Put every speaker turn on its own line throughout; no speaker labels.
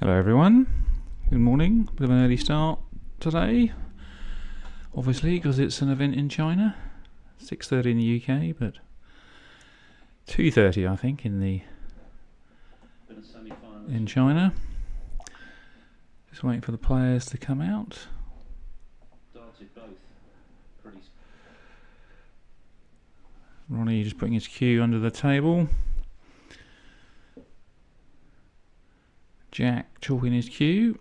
Hello everyone, good morning. Bit of an early start today, obviously because it's an event in China. 6:30 in the UK, but 2:30 I think in China. Just waiting for the players to come out. Ronnie just putting his cue under the table. Jack chalking his cue,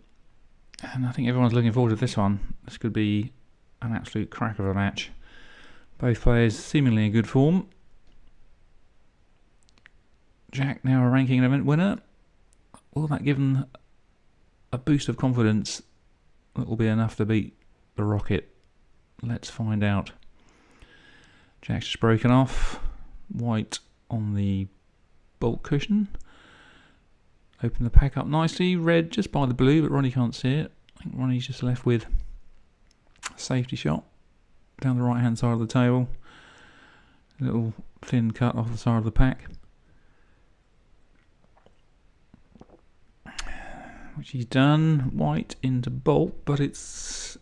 and I think everyone's looking forward to this one. This could be an absolute crack of a match. Both players seemingly in good form. Jack now a ranking event winner. Will that give him a boost of confidence that will be enough to beat the Rocket? Let's find out. Jack's just broken off. White on the bolt cushion. Open the pack up nicely. Red just by the blue, but Ronnie can't see it. I think Ronnie's just left with a safety shot down the right hand side of the table. A little thin cut off the side of the pack, which he's done. White into bolt, but it's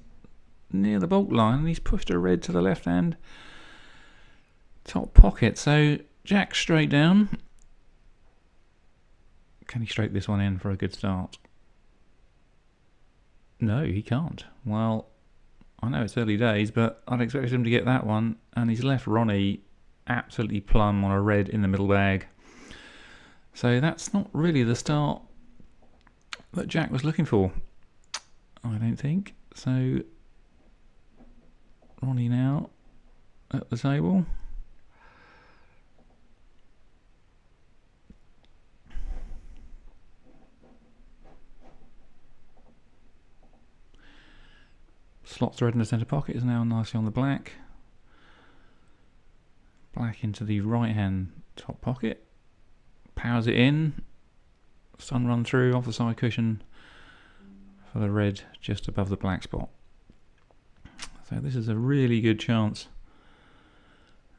near the bolt line, and he's pushed a red to the left hand top pocket. So Jack straight down. Can he straight this one in for a good start? No, he can't. Well, I know it's early days, but I'd expect him to get that one, and he's left Ronnie absolutely plumb on a red in the middle bag. So that's not really the start that Jack was looking for, I don't think. So Ronnie now at the table. Slots the red in the centre pocket, is now nicely on the black. Black into the right hand top pocket. Powers it in. Sun run through off the side cushion for the red just above the black spot. So this is a really good chance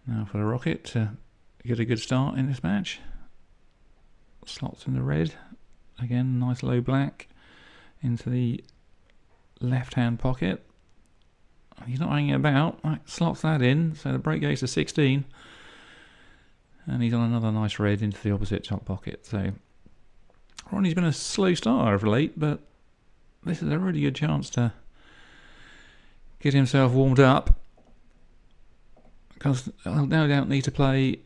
now for the Rocket to get a good start in this match. Slots in the red. Again, nice low black into the left hand pocket. He's not hanging about. Slots that in, so the break goes to 16, and he's on another nice red into the opposite top pocket. So Ronnie's been a slow starter of late, but this is a really good chance to get himself warmed up, because he'll no doubt need to play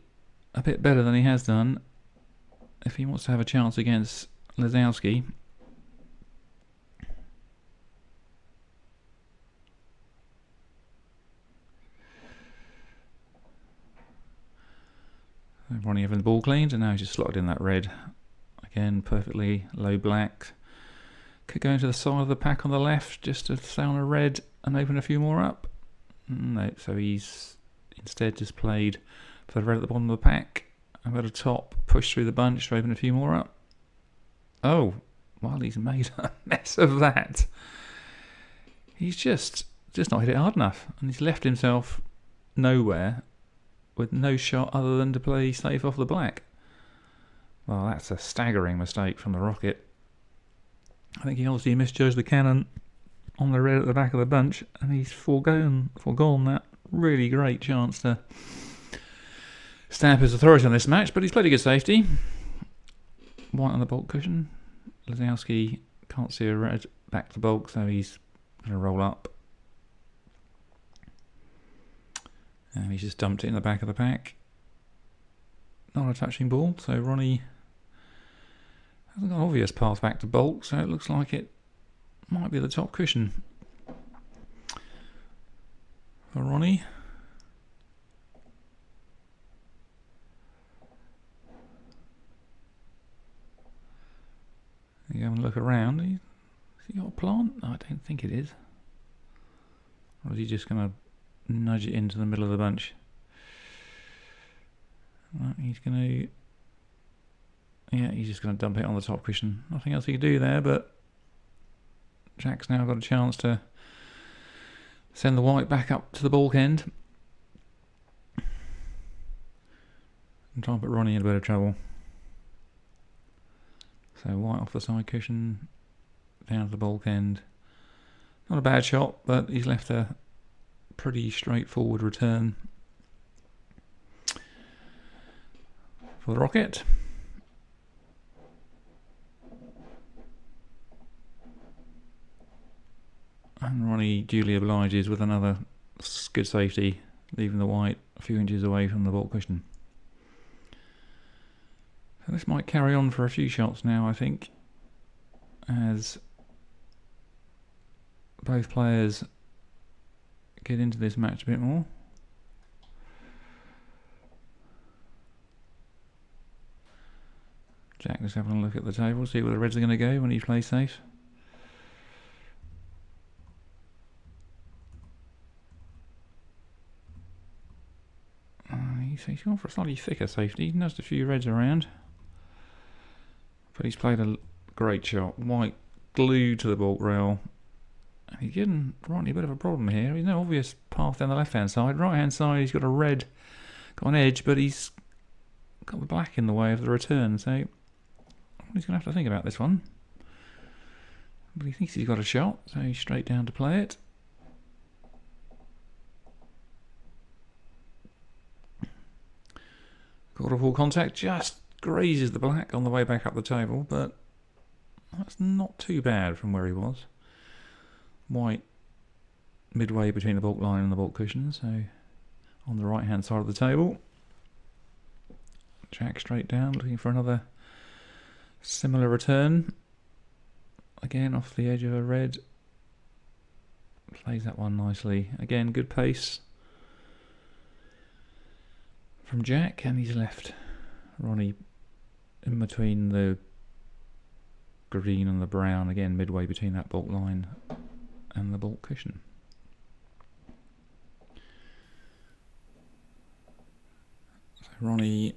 a bit better than he has done if he wants to have a chance against Lazowski. Ronnie having the ball cleaned, and now he's just slotted in that red. Again, perfectly low black. Could go into the side of the pack on the left just to stay on a red and open a few more up. No, so he's instead just played for the red at the bottom of the pack. I've got a top, push through the bunch to open a few more up. Oh, well, he's made a mess of that. He's just not hit it hard enough, and he's left himself nowhere with no shot other than to play safe off the black. Well, that's a staggering mistake from the Rocket. I think he obviously misjudged the cannon on the red at the back of the bunch, and he's foregone that really great chance to stamp his authority on this match, but he's played a good safety. White on the bolt cushion. Lazowski can't see a red back to bulk, so he's going to roll up. And he's just dumped it in the back of the pack. Not a touching ball, so Ronnie hasn't got an obvious path back to bolt, so it looks like it might be the top cushion for Ronnie. You have a look around. Has he got a plant? No, I don't think it is. Or is he just going to nudge it into the middle of the bunch? Right, he's going to... Yeah, he's just going to dump it on the top cushion. Nothing else he can do there, but Jack's now got a chance to send the white back up to the balk end and try and put Ronnie in a bit of trouble. So white off the side cushion, down to the bulk end. Not a bad shot, but he's left a pretty straightforward return for the rocket. And Ronnie duly obliges with another good safety, leaving the white a few inches away from the baulk cushion. So this might carry on for a few shots now, I think, as both players get into this match a bit more. Jack just having a look at the table, see where the reds are going to go when he plays safe. He's gone for a slightly thicker safety. He nuzzed a few reds around, but he's played a great shot. White glued to the baulk rail. And he's given Ronnie a bit of a problem here. There's no obvious path down the left-hand side. Right-hand side, he's got a red, got an edge, but he's got the black in the way of the return. So he's going to have to think about this one. But he thinks he's got a shot, so he's straight down to play it. Quarter ball contact just grazes the black on the way back up the table, but that's not too bad from where he was. White midway between the baulk line and the baulk cushion, so on the right hand side of the table. Jack straight down, looking for another similar return. Again off the edge of a red. Plays that one nicely. Again, good pace from Jack, and he's left Ronnie in between the green and the brown, again midway between that baulk line and the baulk cushion. So Ronnie,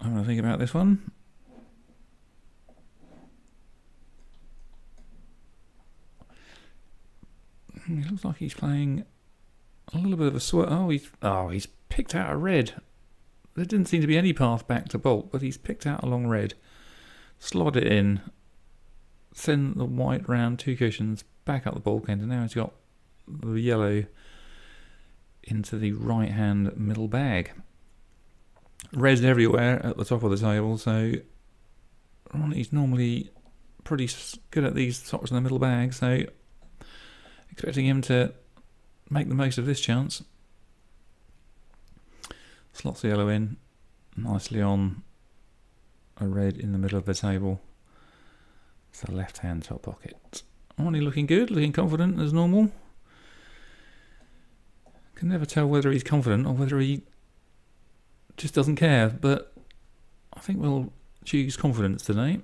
I'm going to think about this one. It looks like he's playing a little bit of a sweat. He's picked out a red. There didn't seem to be any path back to baulk, but he's picked out a long red, slot it in, send the white round two cushions back up the baulk end, and now he's got the yellow into the right hand middle bag. Reds everywhere at the top of the table, so Ronnie's normally pretty good at these tops in the middle bag, so expecting him to make the most of this chance. Slots the yellow in nicely on a red in the middle of the table. It's the left hand top pocket. Ronnie looking good, looking confident as normal. Can never tell whether he's confident or whether he just doesn't care, but I think we'll choose confidence today.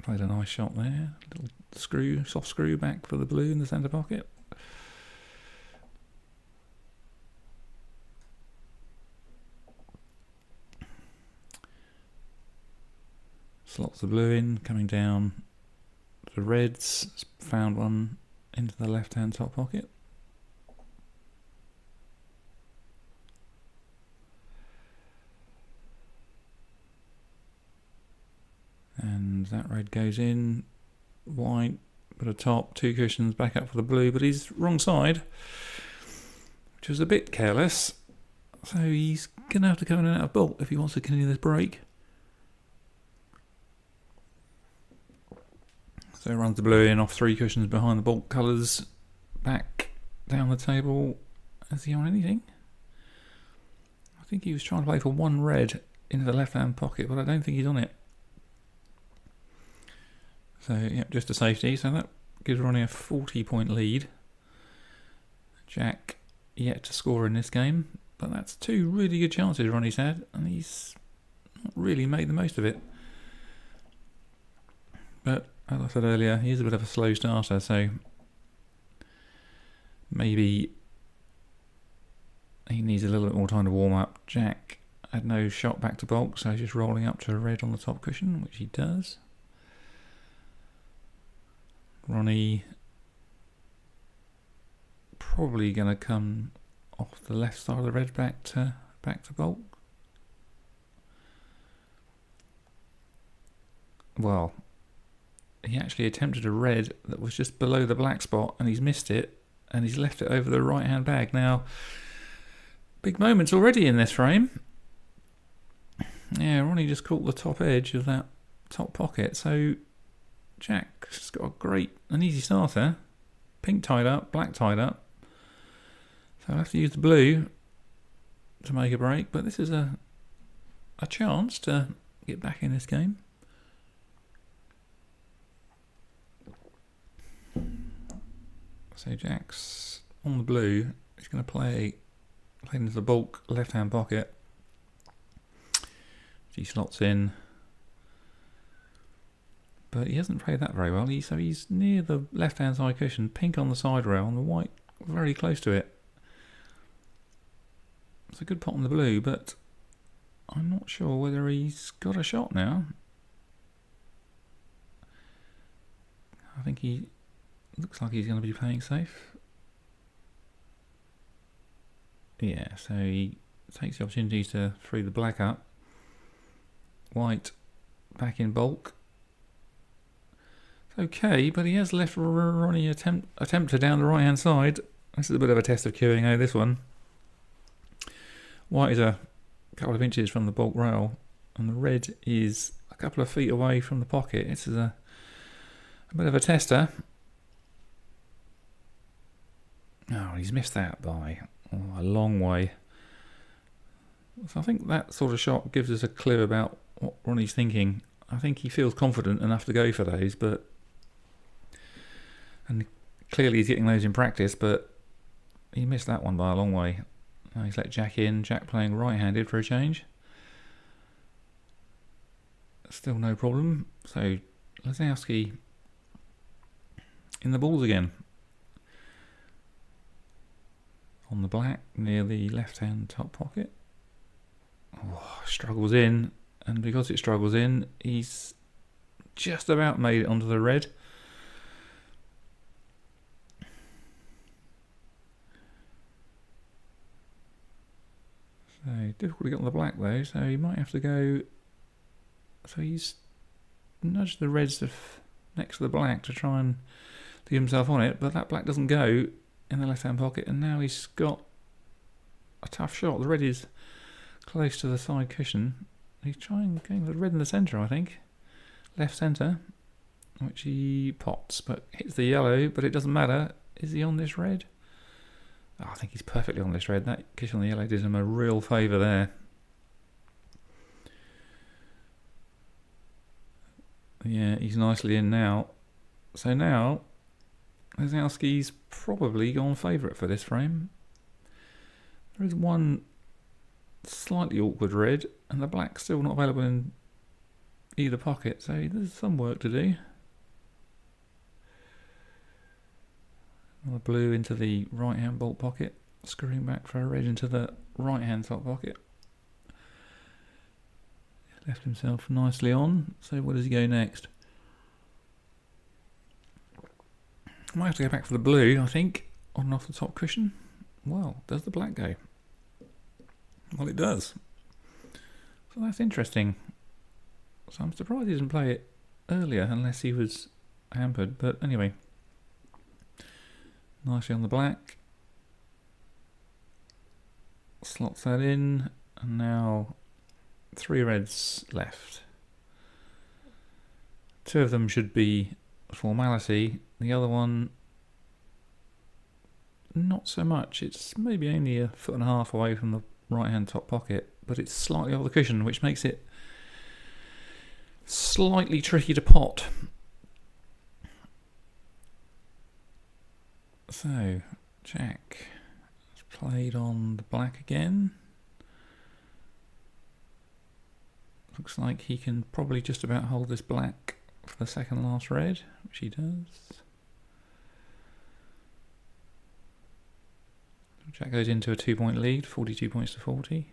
Played a nice shot there. Little screw, soft screw back for the blue in the centre pocket. Slots the blue in, coming down to reds. Found one into the left hand top pocket. And that red goes in, white, put a top, two cushions, back up for the blue, but he's wrong side, which was a bit careless. So he's going to have to go in and out of baulk if he wants to continue this break. So runs the blue in off three cushions behind the baulk colours, back down the table. Is he on anything? I think he was trying to play for one red into the left hand pocket, but I don't think he's on it. So, yep, just a safety. So that gives Ronnie a 40-point lead. Jack yet to score in this game. But that's two really good chances Ronnie's had, and he's not really made the most of it. But, as I said earlier, he's a bit of a slow starter, so maybe he needs a little bit more time to warm up. Jack had no shot back to baulk, so he's just rolling up to a red on the top cushion, which he does. Ronnie probably going to come off the left side of the red back to baulk. well, he actually attempted a red that was just below the black spot, and he's missed it, and he's left it over the right-hand bag. Now, big moments already in this frame. Yeah, Ronnie just caught the top edge of that top pocket, so Jack's got an easy starter. Pink tied up, black tied up. So I'll have to use the blue to make a break, but this is a chance to get back in this game. So Jack's on the blue. He's going to play into the bulk left-hand pocket. He slots in, but he hasn't played that very well. So he's near the left-hand side cushion, pink on the side rail, and the white very close to it. It's a good pot on the blue, but I'm not sure whether he's got a shot now. I think he looks like he's going to be playing safe. Yeah, so he takes the opportunity to free the black up. White back in bulk. It's okay, but he has left Ronnie attempted down the right hand side. This is a bit of a test of QA, this one. White is a couple of inches from the bulk rail, and the red is a couple of feet away from the pocket. This is a bit of a tester. Oh, he's missed that by a long way. So I think that sort of shot gives us a clue about what Ronnie's thinking. I think he feels confident enough to go for those, and clearly he's getting those in practice, but he missed that one by a long way. Now he's let Jack in, Jack playing right-handed for a change. Still no problem. So Lazowski in the balls again. On the black near the left-hand top pocket. Oh, struggles in, and because it struggles in, he's just about made it onto the red. So difficult to get on the black though, so he might have to go. So he's nudged the reds next to the black to try and get himself on it, but that black doesn't go in the left-hand pocket, and now he's got a tough shot. The red is close to the side cushion. He's trying going for the red in the centre, I think. Left centre, which he pots, but hits the yellow, but it doesn't matter. Is he on this red? Oh, I think he's perfectly on this red. That cushion on the yellow did him a real favour there. Yeah, he's nicely in now. So now, Lazowski's probably gone favourite for this frame. There is one slightly awkward red, and the black's still not available in either pocket, so there's some work to do. The blue into the right hand bolt pocket, screwing back for a red into the right hand top pocket. Left himself nicely on, so where does he go next? Might have to go back for the blue, I think, on and off the top cushion. Well, does the black go? Well, it does. So that's interesting. So I'm surprised he didn't play it earlier unless he was hampered, but anyway. Nicely on the black. Slots that in, and now 3 reds left. 2 of them should be formality. The other one, not so much. It's maybe only a foot and a half away from the right hand top pocket, but it's slightly off the cushion, which makes it slightly tricky to pot. So Jack has played on the black again. Looks like he can probably just about hold this black for the second last red, which he does. Jack goes into a 2-point lead, 42 points to 40.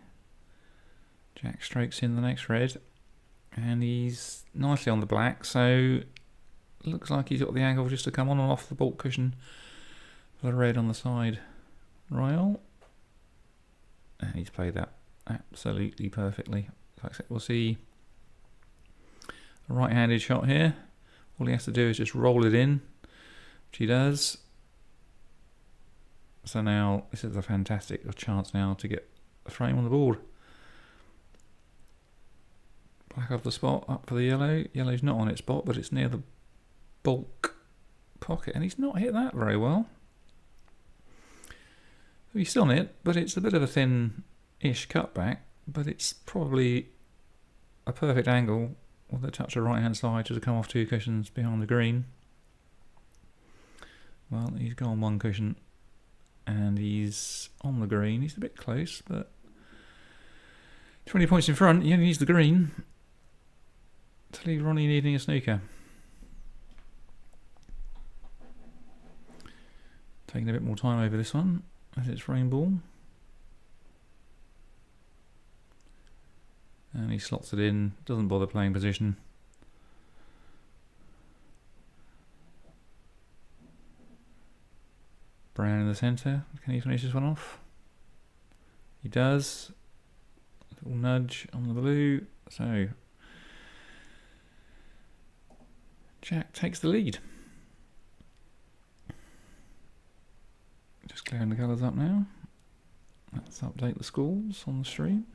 Jack strokes in the next red, and he's nicely on the black, so looks like he's got the angle just to come on and off the baulk cushion for the red on the side rail. And he's played that absolutely perfectly. Like I said, we'll see a right-handed shot here. All he has to do is just roll it in, which he does. So now this is a fantastic chance now to get a frame on the board. Black off the spot, up for the yellow. Yellow's not on its spot, but it's near the bulk pocket, and he's not hit that very well. He's still on it, but it's a bit of a thin-ish cutback, but it's probably a perfect angle with a touch of right-hand side to come off 2 cushions behind the green. Well, he's gone 1 cushion, and he's on the green. He's a bit close, but 20 points in front. He only needs the green to leave Ronnie needing a snooker. Taking a bit more time over this one as it's rainball. And he slots it in, doesn't bother playing position. Brown in the centre. Can he finish this one off? He does. A little nudge on the blue. So Jack takes the lead. Just clearing the colours up now. Let's update the scores on the stream.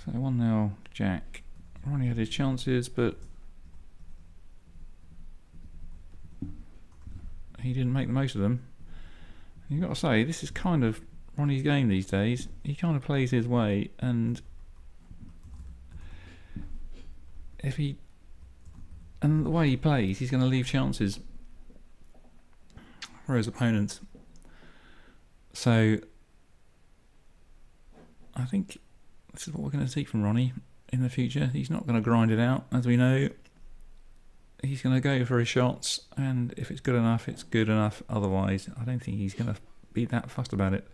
So 1-0 Jack. Ronnie had his chances, but he didn't make the most of them. And you've got to say, this is kind of Ronnie's game these days. He kind of plays his way, and the way he plays, he's going to leave chances for his opponents. So I think this is what we're going to see from Ronnie in the future. He's not going to grind it out, as we know. He's going to go for his shots, and if it's good enough, it's good enough. Otherwise, I don't think he's going to be that fussed about it.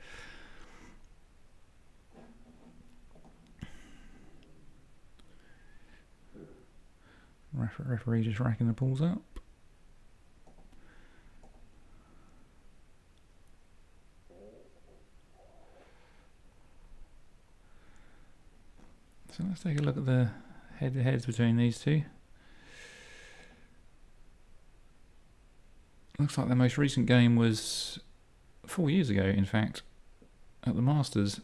Referee just racking the balls up. So let's take a look at the head-to-heads between these two. Looks like their most recent game was 4 years ago, in fact, at the Masters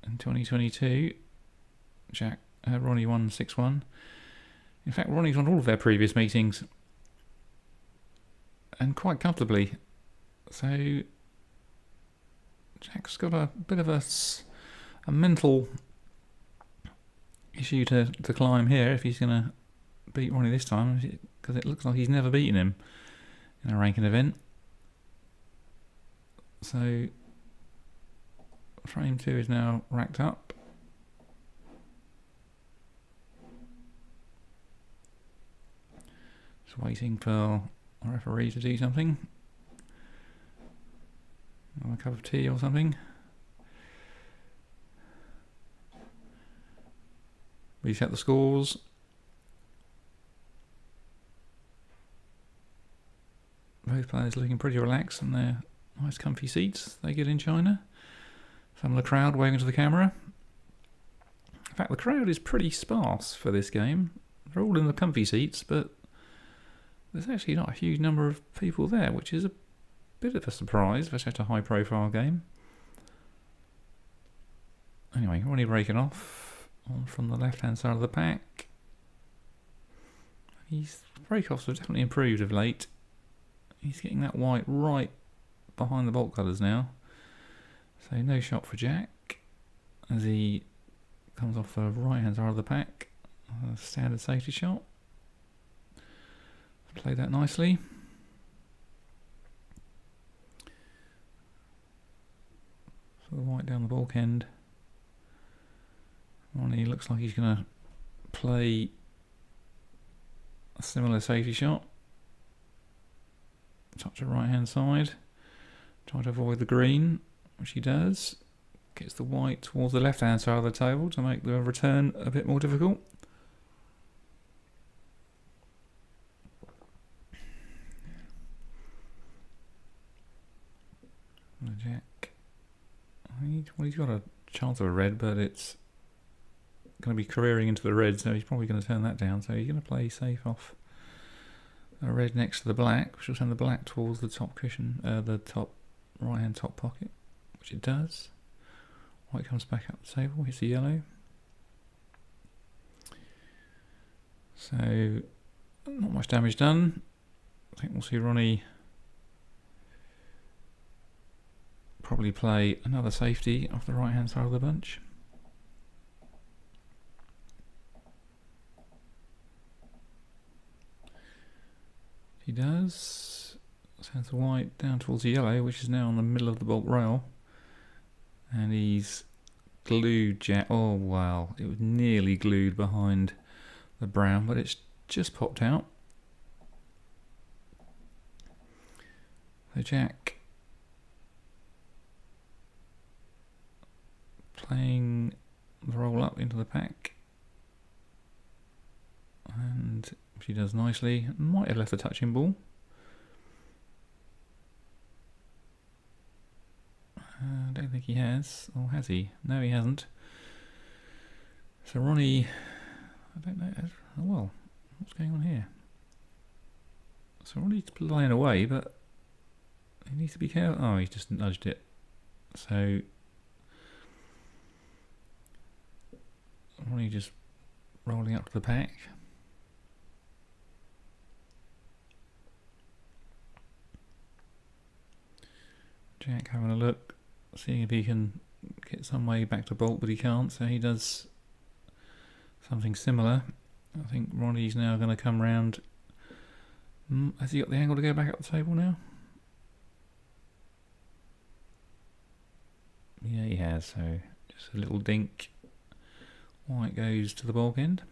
in 2022. Ronnie won 6-1. In fact, Ronnie's won all of their previous meetings, and quite comfortably. So Jack's got a bit of a mental issue to climb here if he's going to beat Ronnie this time, because it looks like he's never beaten him in a ranking event. So frame 2 is now racked up. Just waiting for a referee to do something. Or a cup of tea or something. Reset the scores. Both players looking pretty relaxed in their nice comfy seats they get in China. Some of the crowd waving to the camera. In fact, the crowd is pretty sparse for this game. They're all in the comfy seats, but there's actually not a huge number of people there, which is a bit of a surprise for such a high profile game. Anyway, Ronnie breaking off on from the left hand side of the pack. His break-offs have definitely improved of late. He's getting that white right behind the bolt colours now. So no shot for Jack as he comes off the right hand side of the pack. A standard safety shot. Played that nicely. So the white down the bulk end. Ronnie looks like he's going to play a similar safety shot. Touch the right hand side. Try to avoid the green, which he does. Gets the white towards the left-hand side of the table to make the return a bit more difficult. The jack. Well, he's got a chance of a red, but it's going to be careering into the red, so he's probably going to turn that down. So he's going to play safe off a red next to the black, which will send the black towards the top cushion, the top right-hand top pocket, which it does. White comes back up the table, hits the yellow. So, not much damage done. I think we'll see Ronnie probably play another safety off the right-hand side of the bunch. He does. Sends the white down towards the yellow, which is now on the middle of the bulk rail. And he's glued jack. Oh wow, it was nearly glued behind the brown, but it's just popped out. The jack playing the roll up into the pack, and she does nicely. Might have left a touching ball. I don't think he has, or has he? No, he hasn't. So Ronnie, I don't know. Oh, well, what's going on here? So Ronnie's playing away, but he needs to be careful. Oh, he's just nudged it. So Ronnie just rolling up to the pack. Jack having a look, seeing if he can get some way back to bolt, but he can't, so he does something similar. I think Ronnie's now going to come round. Has he got the angle to go back up the table now? Yeah, he has, so just a little dink. White goes to the bulk end.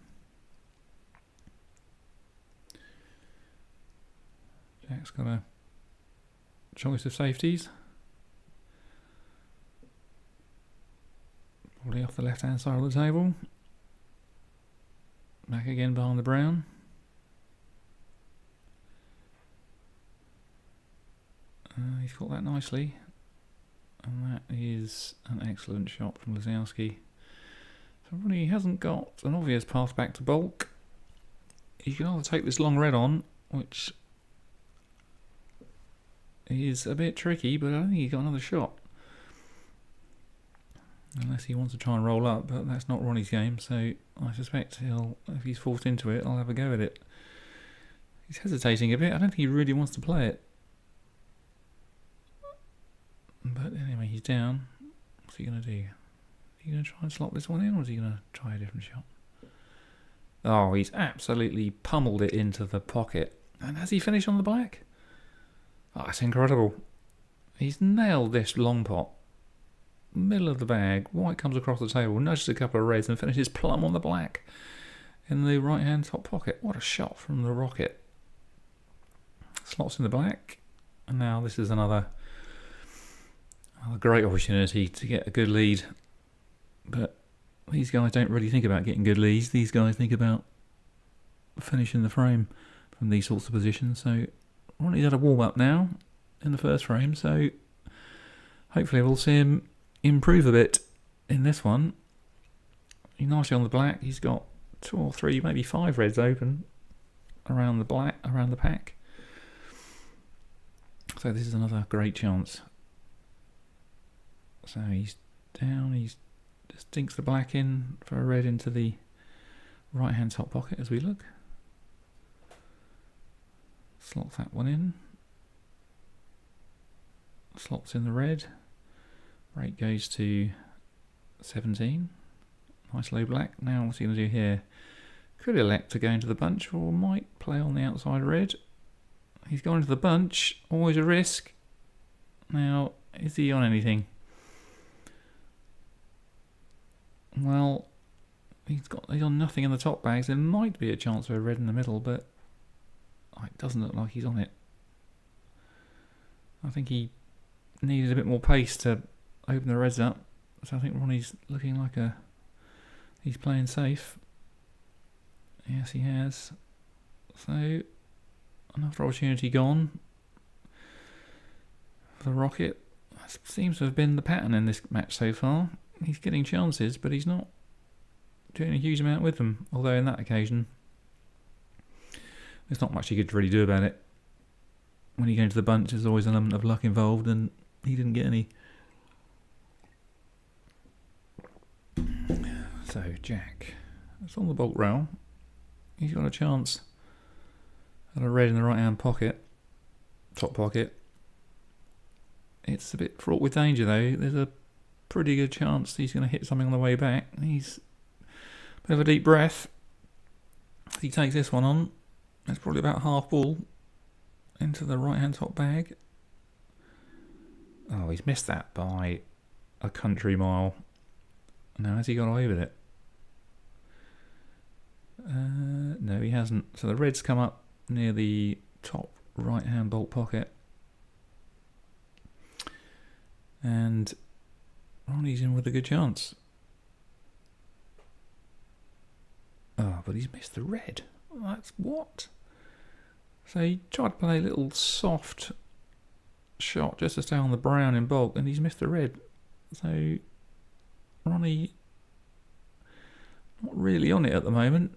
Jack's got a choice of safeties. Probably off the left hand side of the table. Back again behind the brown. He's caught that nicely. And that is an excellent shot from Lazowski. So Ronnie hasn't got an obvious path back to bulk. He can either take this long red on, which is a bit tricky, but I don't think he's got another shot. Unless he wants to try and roll up, but that's not Ronnie's game, so I suspect if he's forced into it, I'll have a go at it. He's hesitating a bit. I don't think he really wants to play it. But anyway, he's down. What's he going to do? Is he going to try and slot this one in, or is he going to try a different shot? Oh, he's absolutely pummeled it into the pocket. And has he finished on the black? Oh, that's incredible. He's nailed this long pot. Middle of the bag, white comes across the table, nudges a couple of reds and finishes plumb on the black in the right hand top pocket. What a shot from the rocket. Slots in the black, and now this is another great opportunity to get a good lead. But these guys don't really think about getting good leads. These guys think about finishing the frame from these sorts of positions. So Ronnie's had a warm up now in the first frame, so hopefully we'll see him improve a bit in this one. He's nicely on the black. He's got 2 or 3, maybe 5 reds open around the pack. So this is another great chance. So he's down. He's just dinks the black in for a red into the right hand top pocket as we look. Slots that one in. Slots in the red. Rate goes to 17. Nice low black. Now what's he going to do here? Could elect to go into the bunch, or might play on the outside red. He's gone into the bunch. Always a risk. Now, is he on anything? Well, he's on nothing in the top bags. There might be a chance for a red in the middle, but it doesn't look like he's on it. I think he needed a bit more pace to open the reds up, So I think Ronnie's looking like he's playing safe. Yes, he has. So another opportunity gone for the Rocket. That seems to have been the pattern in this match so far. He's getting chances, but he's not doing a huge amount with them. Although in that occasion, there's not much he could really do about it. When you go into the bunch, there's always an element of luck involved, and he didn't get any. So Jack, it's on the baulk rail. He's got a chance at a red in the right-hand pocket, top pocket. It's a bit fraught with danger though. There's a pretty good chance he's going to hit something on the way back. He's a bit of a deep breath. If he takes this one on, it's probably about half ball into the right-hand top bag. Oh, he's missed that by a country mile. Now, has he got away with it? No, he hasn't. So the red's come up near the top right-hand baulk pocket. And Ronnie's in with a good chance. Oh, but he's missed the red. That's what? So he tried to play a little soft shot just to stay on the brown in baulk, and he's missed the red. So Ronnie not really on it at the moment.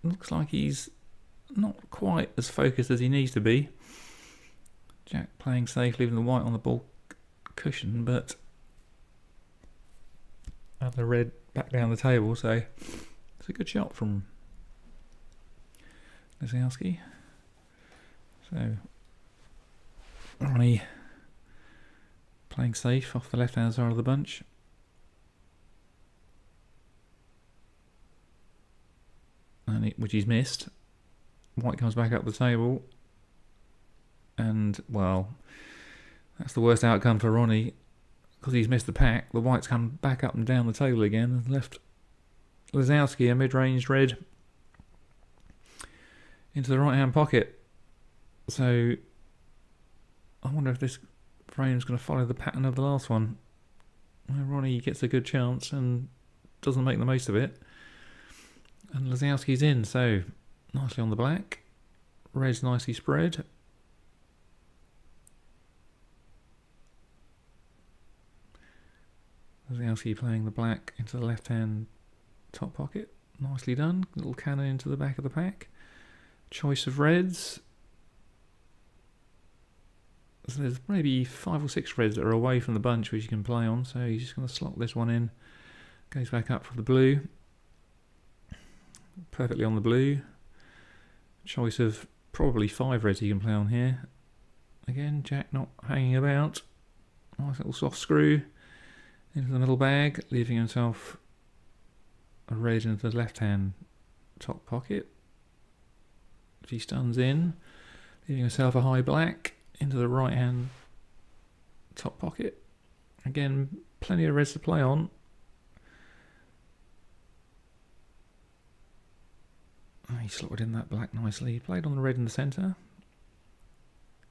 Looks like he's not quite as focused as he needs to be. Jack playing safe, leaving the white on the baulk cushion, but and the red back down the table, so it's a good shot from Lisiowski. So Ronnie playing safe off the left hand side of the bunch. Which he's missed. White comes back up the table, and well, that's the worst outcome for Ronnie because he's missed the pack. The white's come back up and down the table again and left Lisiowski a mid-range red into the right-hand pocket. So I wonder if this frame's going to follow the pattern of the last one, where Ronnie gets a good chance and doesn't make the most of it. And Lisiowski's in, so nicely on the black. Red's nicely spread. Lisiowski playing the black into the left-hand top pocket. Nicely done. Little cannon into the back of the pack. Choice of reds. So there's maybe 5 or 6 reds that are away from the bunch which you can play on. So he's just going to slot this one in. Goes back up for the blue. Perfectly on the blue. Choice of probably 5 reds you can play on here. Again, Jack not hanging about. Nice little soft screw into the middle bag, leaving himself a red into the left hand top pocket. If he stuns in, leaving himself a high black into the right hand top pocket. Again, plenty of reds to play on. He slotted in that black nicely. He played on the red in the centre.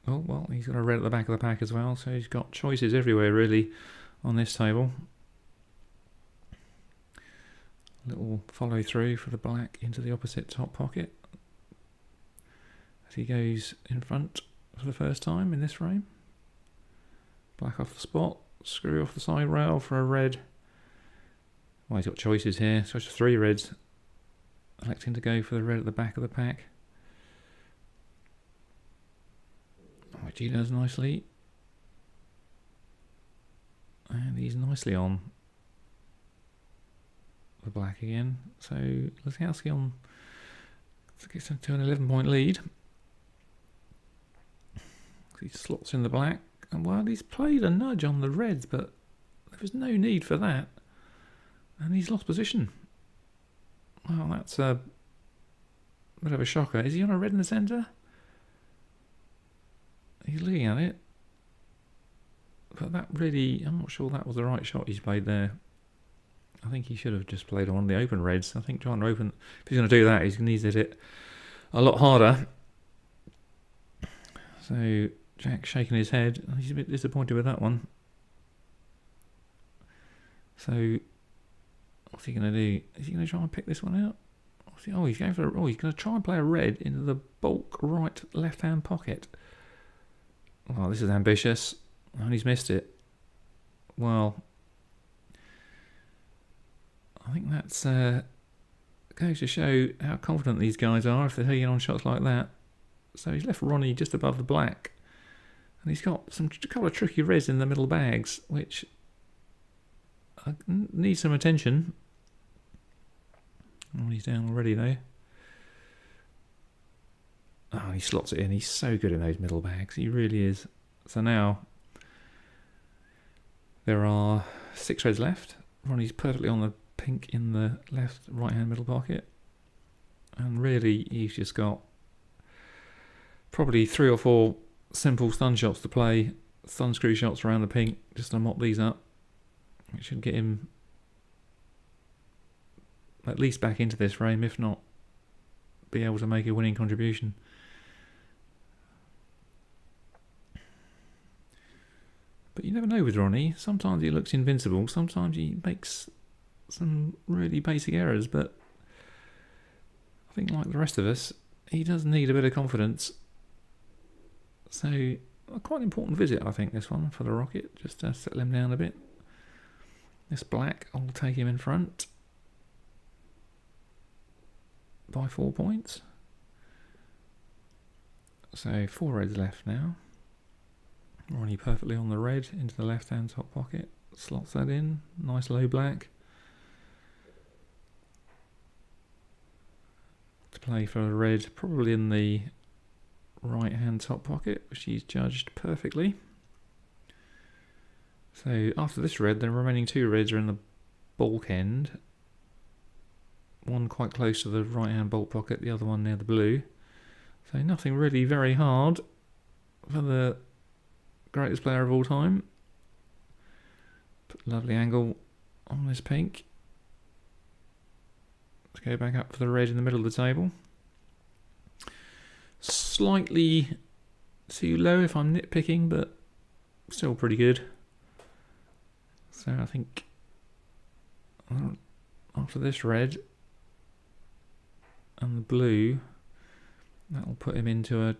Oh, well, he's got a red at the back of the pack as well, so he's got choices everywhere, really, on this table. Little follow through for the black into the opposite top pocket. As he goes in front for the first time in this frame. Black off the spot. Screw off the side rail for a red. Well, he's got choices here. So just 3 reds. Electing to go for the red at the back of the pack. Which he does nicely. And he's nicely on the black again. So Lisiowski on gets to an 11-point lead. He slots in the black. And well, he's played a nudge on the reds, but there was no need for that. And he's lost position. Well, that's a bit of a shocker. Is he on a red in the centre? He's looking at it. But that really, I'm not sure that was the right shot he's played there. I think he should have just played on one of the open reds. I think trying to open, if he's going to do that, he's going to need to hit it a lot harder. So Jack shaking his head. He's a bit disappointed with that one. So what's he going to do? Is he going to try and pick this one out? Oh, he's going he's going to try and play a red into the bulk right left-hand pocket. Oh, this is ambitious. And he's missed it. Well, I think that's goes to show how confident these guys are if they're taking on shots like that. So he's left Ronnie just above the black. And he's got a couple of tricky reds in the middle bags, which need some attention. Oh, he's down already though. Oh, he slots it in. He's so good in those middle bags. He really is. So now there are 6 reds left. Ronnie's perfectly on the pink in the left right-hand middle pocket. And really, he's just got probably 3 or 4 simple stun shots to play. Stun screw shots around the pink just to mop these up. It should get him at least back into this frame, if not be able to make a winning contribution. But you never know with Ronnie. Sometimes he looks invincible, sometimes he makes some really basic errors, but I think like the rest of us, he does need a bit of confidence. So quite an important visit, I think, this one for the Rocket, just to settle him down a bit. This black, I'll take him in front by 4 points. So 4 reds left now. Ronnie perfectly on the red into the left hand top pocket. Slots that in. Nice low black. To play for a red, probably in the right hand top pocket, which he's judged perfectly. So after this red, the remaining 2 reds are in the bulk end. One quite close to the right hand bulk pocket, the other one near the blue. So nothing really very hard for the greatest player of all time. Put a lovely angle on this pink. Let's go back up for the red in the middle of the table. Slightly too low if I'm nitpicking, but still pretty good. So I think after this red and the blue, that'll put him into a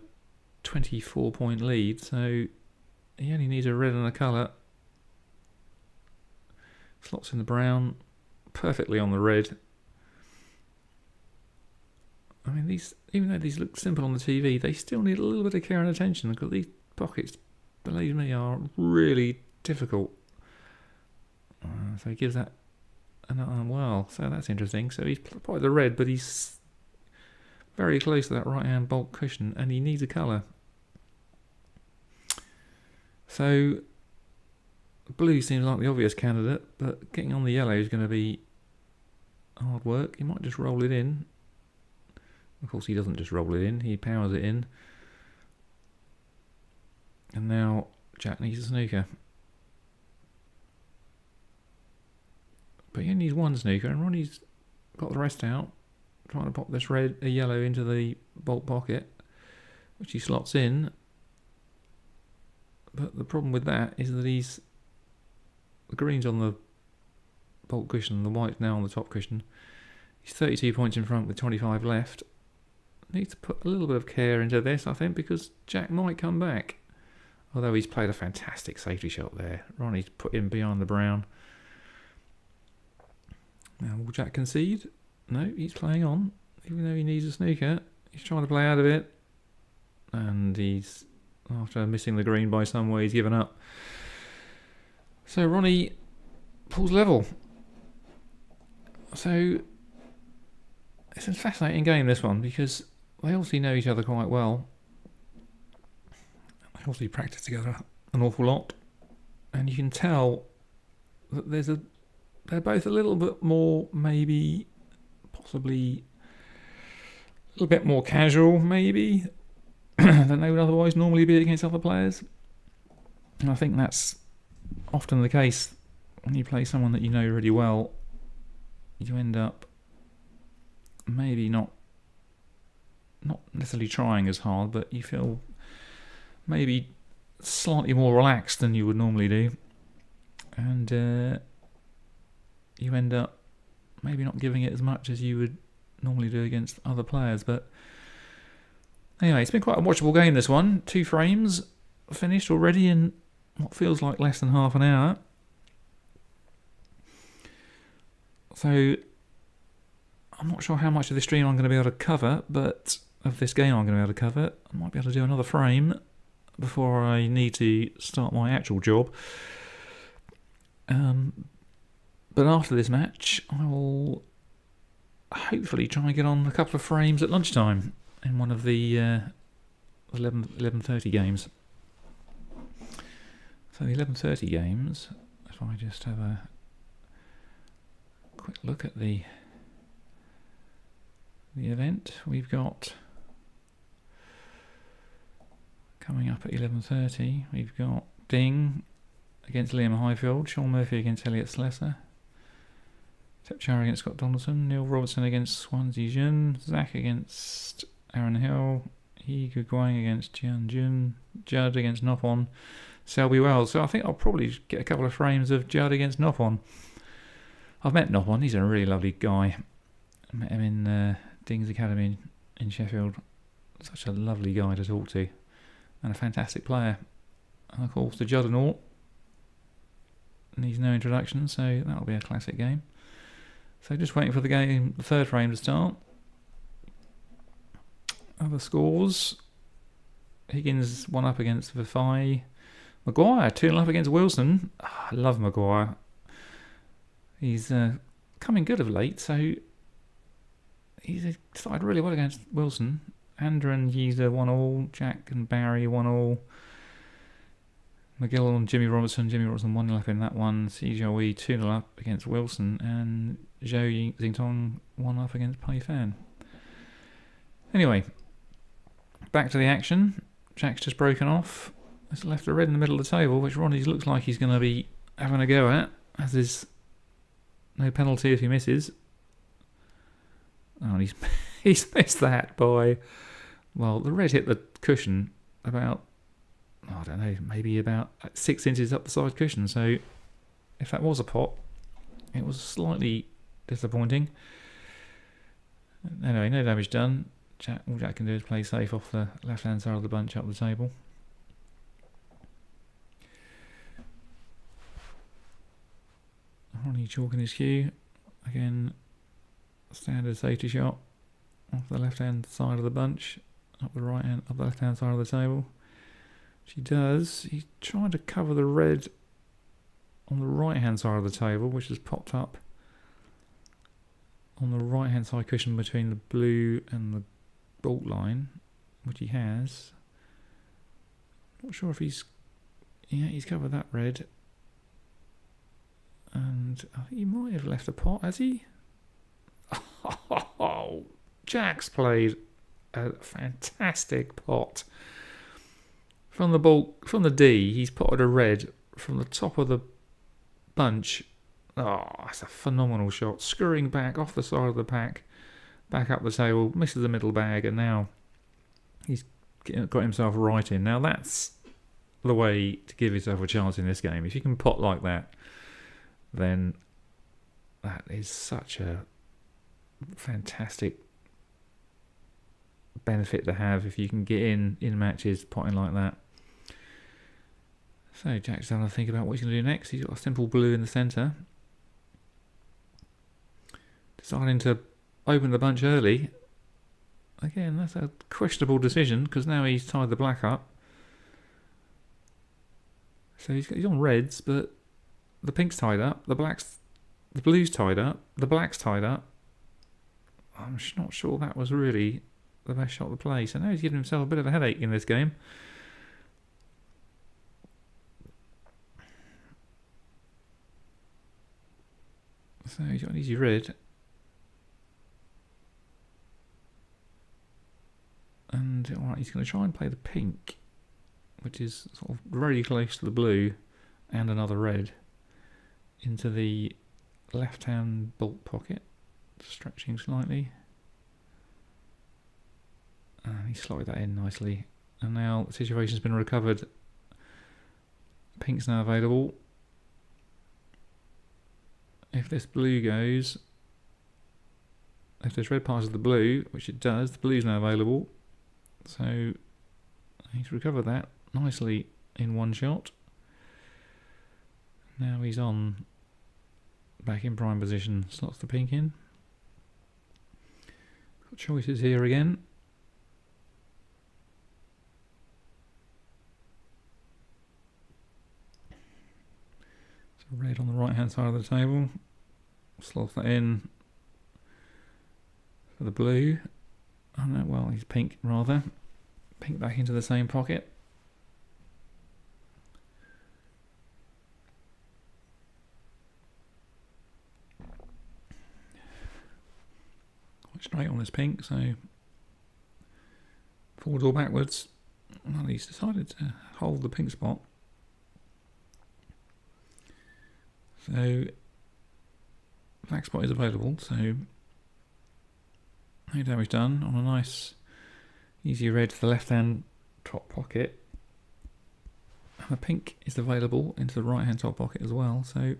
24-point lead. So he only needs a red and a colour. Slots in the brown, perfectly on the red. I mean, these, even though these look simple on the TV, they still need a little bit of care and attention, because these pockets, believe me, are really difficult. So he gives that well, so that's interesting. So he's probably the red, but he's very close to that right hand bulk cushion, and he needs a colour. So blue seems like the obvious candidate, but getting on the yellow is going to be hard work. He might just roll it in. Of course he doesn't just roll it in, he powers it in. And now Jack needs a snooker. But he only needs 1 snooker, and Ronnie's got the rest out, trying to pop this yellow into the bulk pocket, which he slots in. But the problem with that is that the green's on the bulk cushion, the white's now on the top cushion. He's 32 points in front with 25 left. Needs to put a little bit of care into this, I think, because Jack might come back. Although he's played a fantastic safety shot there. Ronnie's put him behind the brown. Now, will Jack concede? No, he's playing on. Even though he needs a snooker, he's trying to play out of it. And he's, after missing the green by some way, he's given up. So Ronnie pulls level. So it's a fascinating game, this one, because they obviously know each other quite well. They obviously practice together an awful lot. And you can tell that they're both a little bit more, maybe, possibly, a little bit more casual, maybe, than they would otherwise normally be against other players. And I think that's often the case when you play someone that you know really well. You end up maybe not necessarily trying as hard, but you feel maybe slightly more relaxed than you would normally do. And you end up maybe not giving it as much as you would normally do against other players. But anyway, it's been quite a watchable game, this one. 2 frames finished already in what feels like less than half an hour. So I'm not sure how much of the stream I'm going to be able to cover, but of this game I'm going to be able to cover. I might be able to do another frame before I need to start my actual job. But after this match, I will hopefully try and get on a couple of frames at lunchtime in one of the 11:30 games. So the 11:30 games, if I just have a quick look at the event, we've got coming up at 11:30, we've got Ding against Liam Highfield, Sean Murphy against Elliot Slessor, Tepchar against Scott Donaldson, Neil Robertson against Swansea Jun, Zach against Aaron Hill, He Guang against Jian Jun, Judd against Nopon, Selby Wells. So I think I'll probably get a couple of frames of Judd against Nopon. I've met Nopon, he's a really lovely guy. I met him in Ding's Academy in Sheffield. Such a lovely guy to talk to, and a fantastic player. And of course the Judd and all needs no introduction, so that'll be a classic game. So just waiting for the game, the third frame to start. Other scores: Higgins 1 up against Vifai. Maguire 2-0 up against Wilson. I love Maguire. He's coming good of late, so he's started really well against Wilson. Andrew and Yeezer 1-1, Jack and Barry 1-1. McGill and Jimmy Robertson 1-0 up in that one. Cjoe 2-0 up against Wilson, and Zhou Xingtong 1 up against Pei Fan. Anyway, back to the action. Jack's just broken off. It's left a red in the middle of the table, which Ronnie looks like he's going to be having a go at, as is no penalty if he misses. Oh, and he's missed that by, well, the red hit the cushion about, I don't know, maybe about 6 inches up the side cushion. So if that was a pot, it was slightly disappointing. Anyway, no damage done. All Jack can do is play safe off the left-hand side of the bunch up the table. Ronnie chalking his cue. Again, standard safety shot off the left-hand side of the bunch, up the left-hand side of the table. She does. He's trying to cover the red on the right-hand side of the table, which has popped up on the right-hand side cushion between the blue and the bolt line, which he has. Not sure if he's covered that red. And I think he might have left a pot, has he? Oh, Jack's played a fantastic pot. From the D, he's potted a red from the top of the bunch. Oh, that's a phenomenal shot. Scurrying back off the side of the pack, back up the table, misses the middle bag, and now he's got himself right in. Now that's the way to give yourself a chance in this game. If you can pot like that, then that is such a fantastic benefit to have if you can get in matches potting like that. So Jack's having to think about what he's going to do next. He's got a simple blue in the centre. Deciding to open the bunch early. Again, that's a questionable decision because now he's tied the black up. So he's on reds, but the pink's tied up, the blue's tied up, the black's tied up. I'm not sure that was really the best shot to play. So now he's giving himself a bit of a headache in this game. So he's got an easy red. And alright, he's going to try and play the pink, which is sort of very close to the blue, and another red into the left-hand bolt pocket, stretching slightly. And he slotted that in nicely. And now the situation's been recovered. Pink's now available. if this blue goes, if this red passes the blue, which it does, the blue's now available. So he's recovered that nicely in one shot. Now he's on back in prime position, slots the pink in. Got choices here again. So red on the right hand side of the table, slots that in for the blue. Oh no, well, he's pink rather. Pink back into the same pocket. Quite straight on this pink, so forwards or backwards. Well, he's decided to hold the pink spot. So black spot is available, so no damage done on a nice easy red to the left hand top pocket. And the pink is available into the right hand top pocket as well, so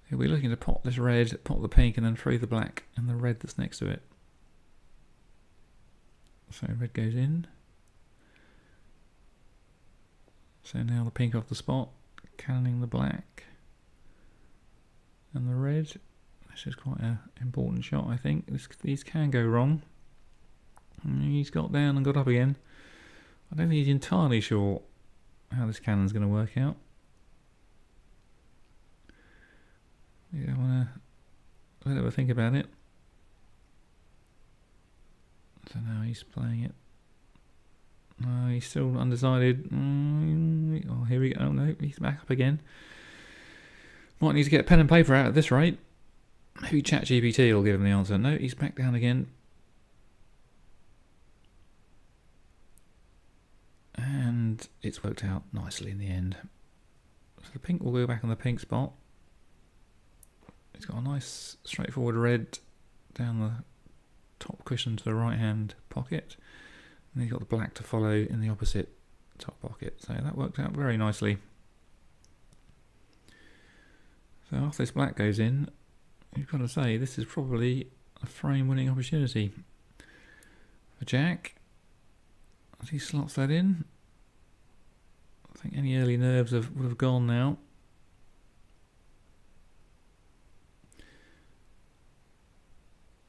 he'll be looking to pop this red, pop the pink, and then throw the black and the red that's next to it. So red goes in. So now the pink off the spot, cannoning the black and the red. This is quite an important shot, I think. These can go wrong. And he's got down and got up again. I don't think he's entirely sure how this cannon's going to work out. You don't want to let him think about it. So now he's playing it. No, he's still undecided. Oh, here we go. Oh no, he's back up again. Might need to get pen and paper out at this rate. Maybe ChatGPT will give him the answer. No, he's back down again. And it's worked out nicely in the end. So the pink will go back on the pink spot. It's got a nice straightforward red down the top cushion to the right hand pocket. And you've got the black to follow in the opposite top pocket. So that worked out very nicely. So after this black goes in, you've got to say this is probably a frame winning opportunity. For Jack, as he slots that in, I think any early nerves would have gone now.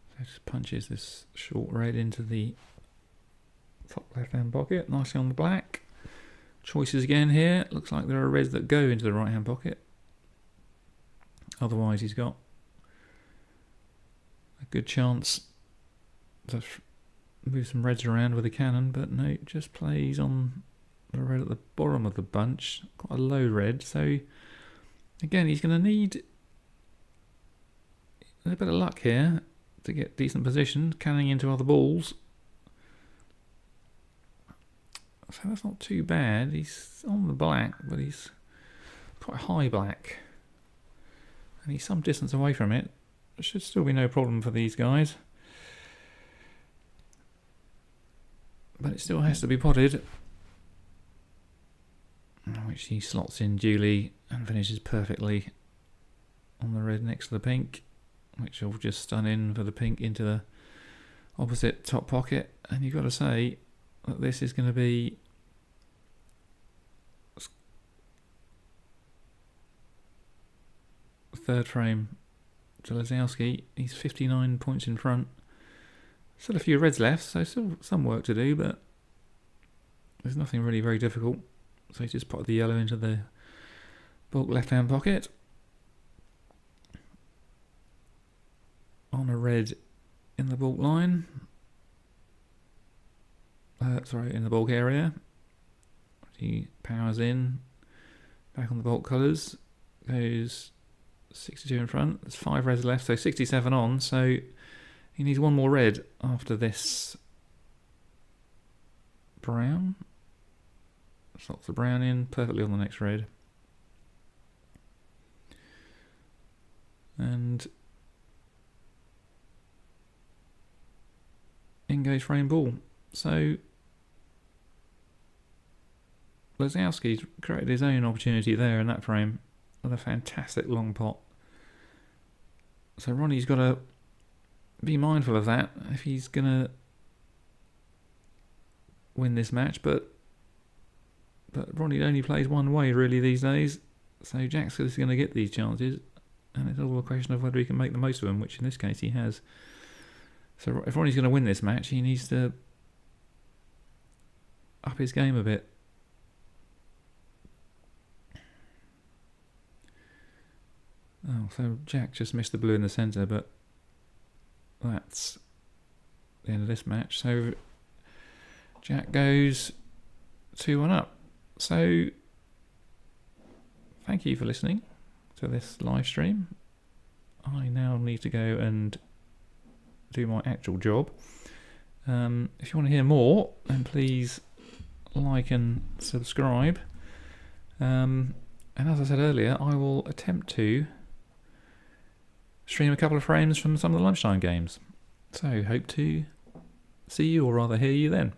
So just punches this short red into the top left hand pocket, nicely on the black. Choices again here. Looks like there are reds that go into the right hand pocket. Otherwise he's got a good chance to move some reds around with a cannon, but no, just plays on the red at the bottom of the bunch. Quite a low red, so again he's going to need a bit of luck here to get decent position, cannoning into other balls. So that's not too bad. He's on the black, but he's quite high black. And he's some distance away from it. There should still be no problem for these guys. But it still has to be potted. Which he slots in duly and finishes perfectly on the red next to the pink. Which will just stun in for the pink into the opposite top pocket. And you've got to say that this is going to be third frame to Lazowski. He's 59 points in front. Still a few reds left, so still some work to do, but there's nothing really very difficult. So he's just put the yellow into the bulk left hand pocket. On a red in the bulk line. In the bulk area. He powers in, back on the bulk colours, goes 62 in front. There's 5 reds left, so 67 on. So he needs one more red after this brown. Slots the brown in perfectly on the next red. And in goes frame ball. So Lazowski's created his own opportunity there in that frame. with a fantastic long pot. So Ronnie's got to be mindful of that if he's going to win this match. But Ronnie only plays one way really these days. So Jack's is going to get these chances. And it's all a question of whether he can make the most of them, which in this case he has. So if Ronnie's going to win this match, he needs to up his game a bit. Oh, so Jack just missed the blue in the centre, but that's the end of this match. So Jack goes 2-1 up. So thank you for listening to this live stream. I now need to go and do my actual job. If you want to hear more, then please like and subscribe. And as I said earlier, I will attempt to stream a couple of frames from some of the lunchtime games. So hope to see you, or rather hear you then.